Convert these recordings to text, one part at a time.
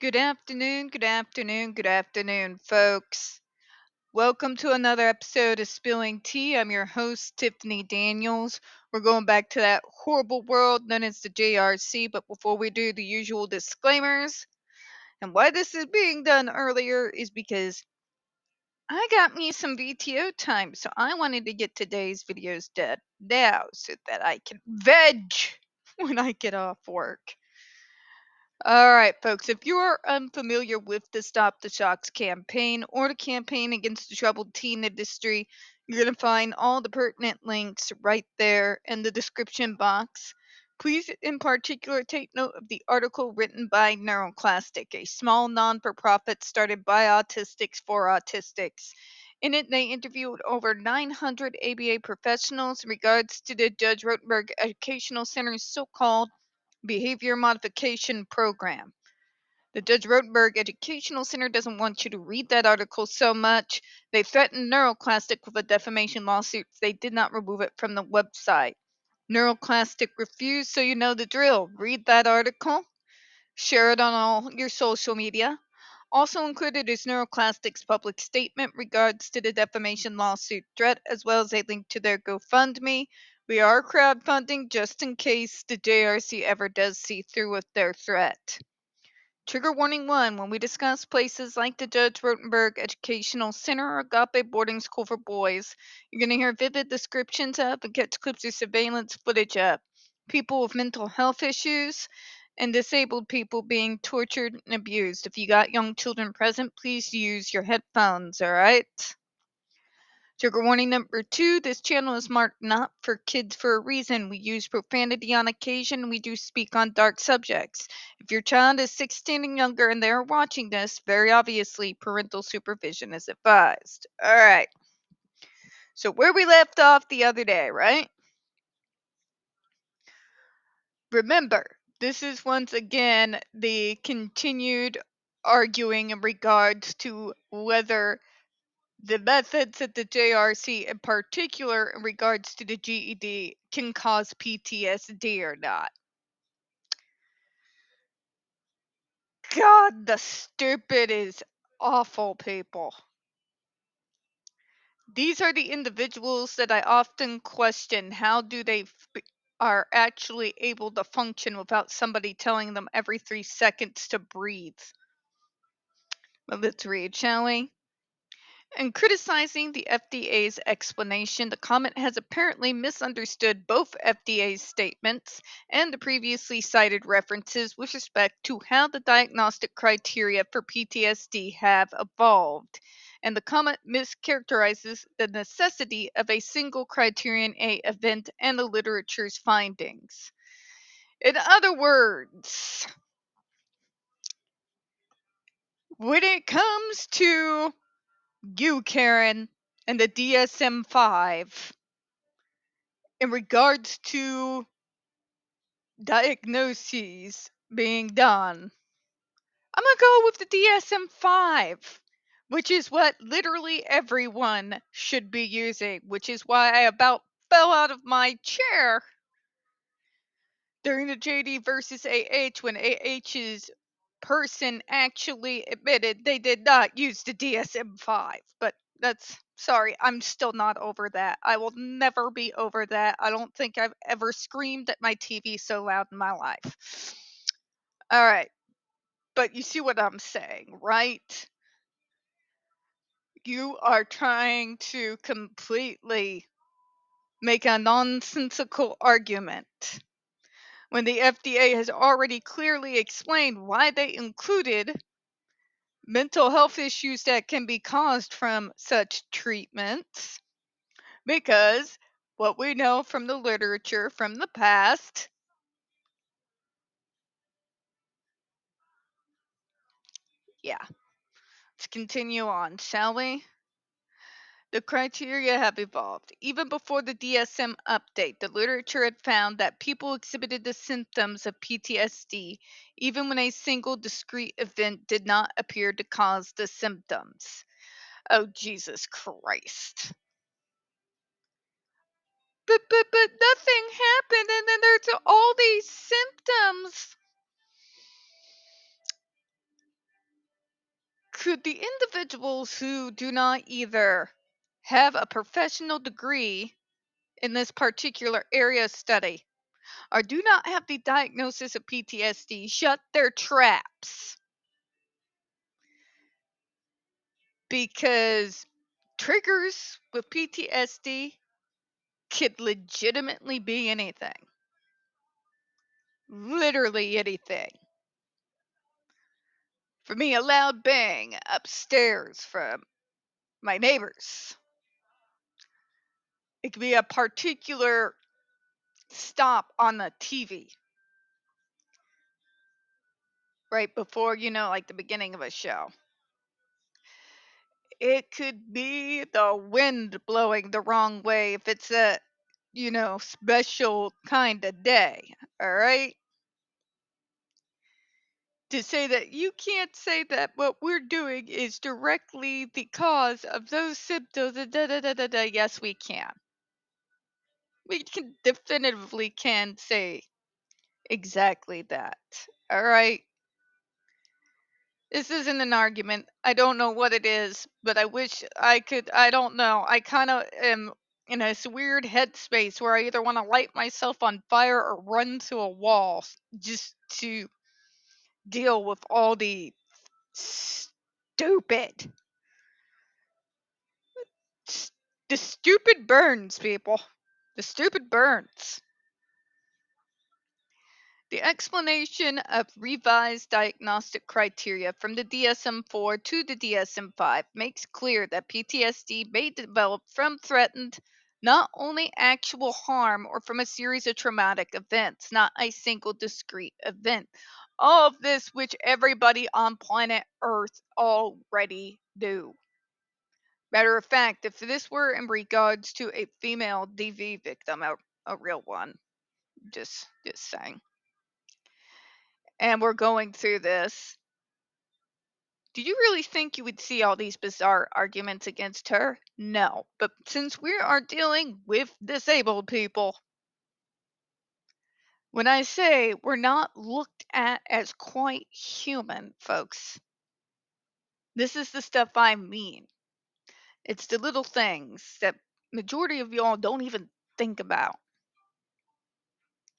Good afternoon, good afternoon, good afternoon, folks. Welcome to another episode of Spilling Tea. I'm your host, Tiffany Daniels. We're going back to that horrible world known as the JRC, but before we do, the usual disclaimers. And why this is being done earlier is because I got me some VTO time, so I wanted to get today's videos done now so that I can veg when I get off work. All right, folks, if you are unfamiliar with the Stop the Shocks campaign or the campaign against the troubled teen industry, you're going to find all the pertinent links right there in the description box. Please, in particular, take note of the article written by NeuroClastic, a small non-for-profit started by autistics for autistics. In it, they interviewed over 900 ABA professionals in regards to the Judge Rotenberg Educational Center's so-called behavior modification program. The Judge Rotenberg Educational Center doesn't want you to read that article so much. They threatened NeuroClastic with a defamation lawsuit if they did not remove it from the website. NeuroClastic refused, so you know the drill. Read that article, share it on all your social media. Also included is NeuroClastic's public statement regards to the defamation lawsuit threat, as well as a link to their GoFundMe. We are crowdfunding just in case the JRC ever does see through with their threat. Trigger warning 1. When we discuss places like the Judge Rotenberg Educational Center or Agape Boarding School for Boys, you're going to hear vivid descriptions of and catch clips of surveillance footage of people with mental health issues and disabled people being tortured and abused. If you got young children present, please use your headphones, alright? Trigger warning number 2, this channel is marked not for kids for a reason. We use profanity on occasion. We do speak on dark subjects. If your child is 16 and younger and they are watching this, very obviously parental supervision is advised. Alright. So where we left off the other day, right? Remember, this is once again the continued arguing in regards to whether the methods at the JRC, in particular in regards to the GED, can cause PTSD or not. God, the stupid is awful, people. These are the individuals that I often question. How do they are actually able to function without somebody telling them every 3 seconds to breathe? Well, let's read, shall we? In criticizing the FDA's explanation, the comment has apparently misunderstood both FDA's statements and the previously cited references with respect to how the diagnostic criteria for PTSD have evolved, and the comment mischaracterizes the necessity of a single criterion A event and the literature's findings. In other words, when it comes to you, Karen, and the DSM 5, in regards to diagnoses being done, I'm going to go with the DSM 5, which is what literally everyone should be using, which is why I about fell out of my chair during the JD versus AH when AH's person actually admitted they did not use the DSM 5. But that's sorry, I'm still not over that. I will never be over that. I don't think I've ever screamed at my TV so loud in my life. All right, but you see what I'm saying, right? You are trying to completely make a nonsensical argument when the FDA has already clearly explained why they included mental health issues that can be caused from such treatments. Because what we know from the literature from the past, yeah, let's continue on, shall we? The criteria have evolved. Even before the DSM update, the literature had found that people exhibited the symptoms of PTSD even when a single discrete event did not appear to cause the symptoms. Oh, Jesus Christ. But nothing happened, and then there's all these symptoms. could the individuals who do not either have a professional degree in this particular area study or do not have the diagnosis of PTSD shut their traps? Because triggers with PTSD could legitimately be anything. Literally anything. For me, a loud bang upstairs from my neighbors. It could be a particular stop on the TV right before, like the beginning of a show. It could be the wind blowing the wrong way if it's a, special kind of day. All right. To say that you can't say that what we're doing is directly the cause of those symptoms, yes, we can. We can definitively can say exactly that. All right. This isn't an argument. I don't know what it is, but I wish I could. I don't know. I kind of am in this weird headspace where I either want to light myself on fire or run to a wall just to deal with all the stupid, the stupid burns, people. The stupid burns. The explanation of revised diagnostic criteria from the DSM-4 to the DSM-5 makes clear that PTSD may develop from threatened not only actual harm or from a series of traumatic events, not a single discrete event. All of this which everybody on planet Earth already knew. Matter of fact, if this were in regards to a female DV victim, a real one, just saying, and we're going through this, do you really think you would see all these bizarre arguments against her? No. But since we are dealing with disabled people, when I say we're not looked at as quite human, folks, this is the stuff I mean. It's the little things that majority of y'all don't even think about.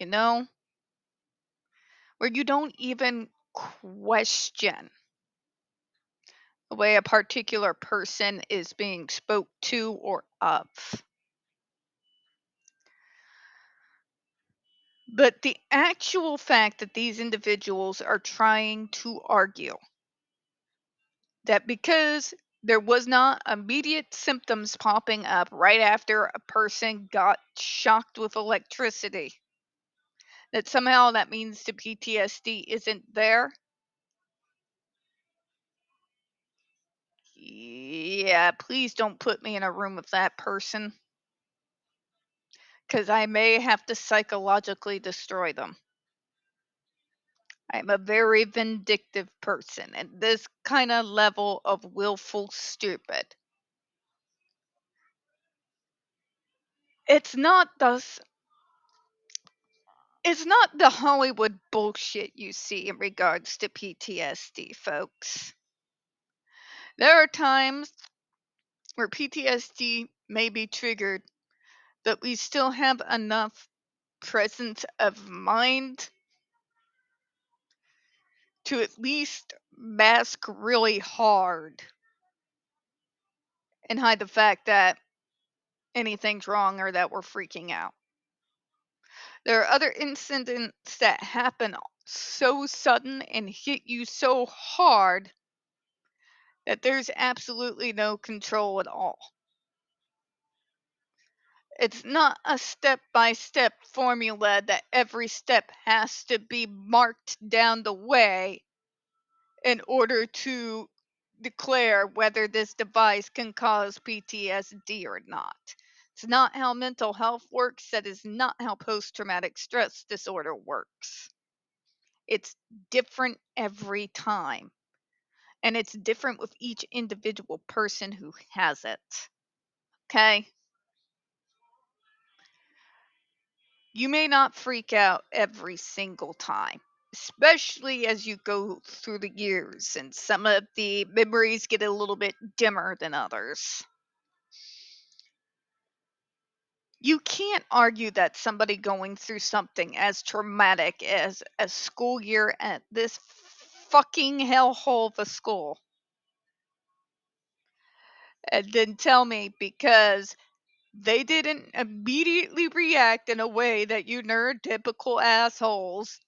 You know? Where you don't even question the way a particular person is being spoke to or of. But the actual fact that these individuals are trying to argue that because there was not immediate symptoms popping up right after a person got shocked with electricity, that somehow that means the PTSD isn't there. Yeah, please don't put me in a room with that person, because I may have to psychologically destroy them. I'm a very vindictive person, and this kind of level of willful stupid. It's not the Hollywood bullshit you see in regards to PTSD, folks. There are times where PTSD may be triggered, but we still have enough presence of mind to at least mask really hard and hide the fact that anything's wrong or that we're freaking out. There are other incidents that happen so sudden and hit you so hard that there's absolutely no control at all. It's not a step-by-step formula that every step has to be marked down the way in order to declare whether this device can cause PTSD or not. It's not how mental health works. That is not how post-traumatic stress disorder works. It's different every time. And it's different with each individual person who has it. Okay? You may not freak out every single time. especially as you go through the years and some of the memories get a little bit dimmer than others. You can't argue that somebody going through something as traumatic as a school year at this fucking hellhole of a school and then tell me because they didn't immediately react in a way that you neurotypical assholes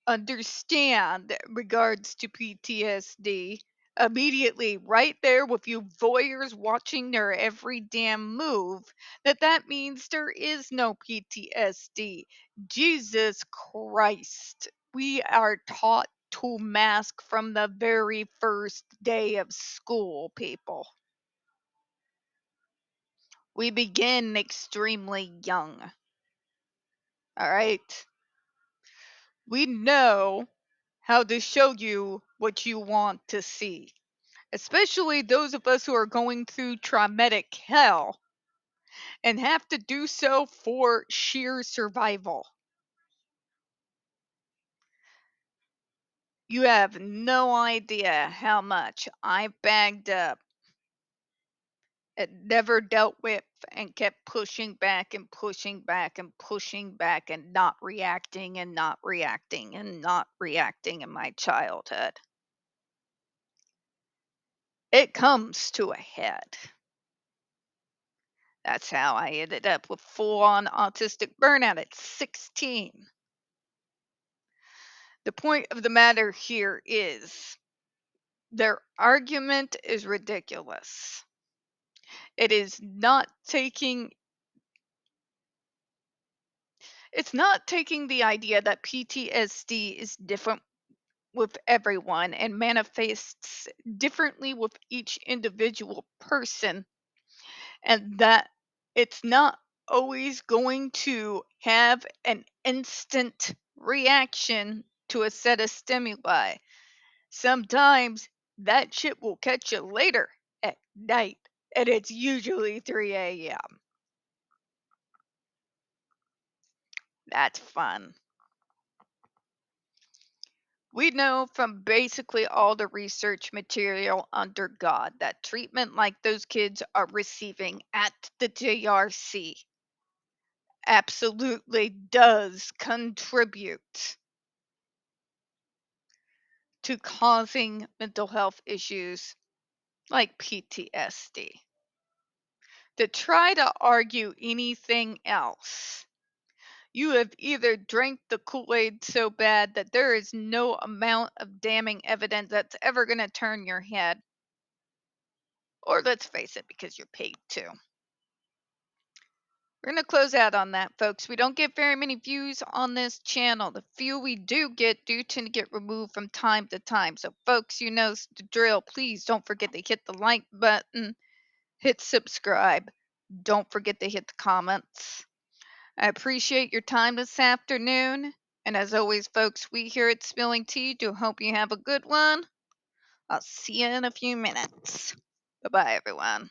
understand regards to PTSD immediately right there with you voyeurs watching their every damn move that means there is no PTSD. Jesus Christ. We are taught to mask from the very first day of school, people. We begin extremely young. All right? We know how to show you what you want to see, especially those of us who are going through traumatic hell and have to do so for sheer survival. You have no idea how much I bagged up and never dealt with and kept pushing back and pushing back and pushing back and not reacting and not reacting and not reacting in my childhood. It comes to a head. That's how I ended up with full-on autistic burnout at 16. The point of the matter here is their argument is ridiculous. It is not taking it's not taking the idea that PTSD is different with everyone and manifests differently with each individual person, and that it's not always going to have an instant reaction to a set of stimuli. Sometimes that shit will catch you later at night, and it's usually 3 a.m. That's fun. We know from basically all the research material under God that treatment like those kids are receiving at the JRC absolutely does contribute to causing mental health issues like PTSD. To try to argue anything else, you have either drank the Kool-Aid so bad that there is no amount of damning evidence that's ever going to turn your head, or let's face it, because you're paid to. We're going to close out on that, folks. We don't get very many views on this channel. The few we do tend to get removed from time to time. So, folks, you know the drill. Please don't forget to hit the like button, hit subscribe. Don't forget to hit the comments. I appreciate your time this afternoon. And as always, folks, we here at Spilling Tea do hope you have a good one. I'll see you in a few minutes. Bye-bye, everyone.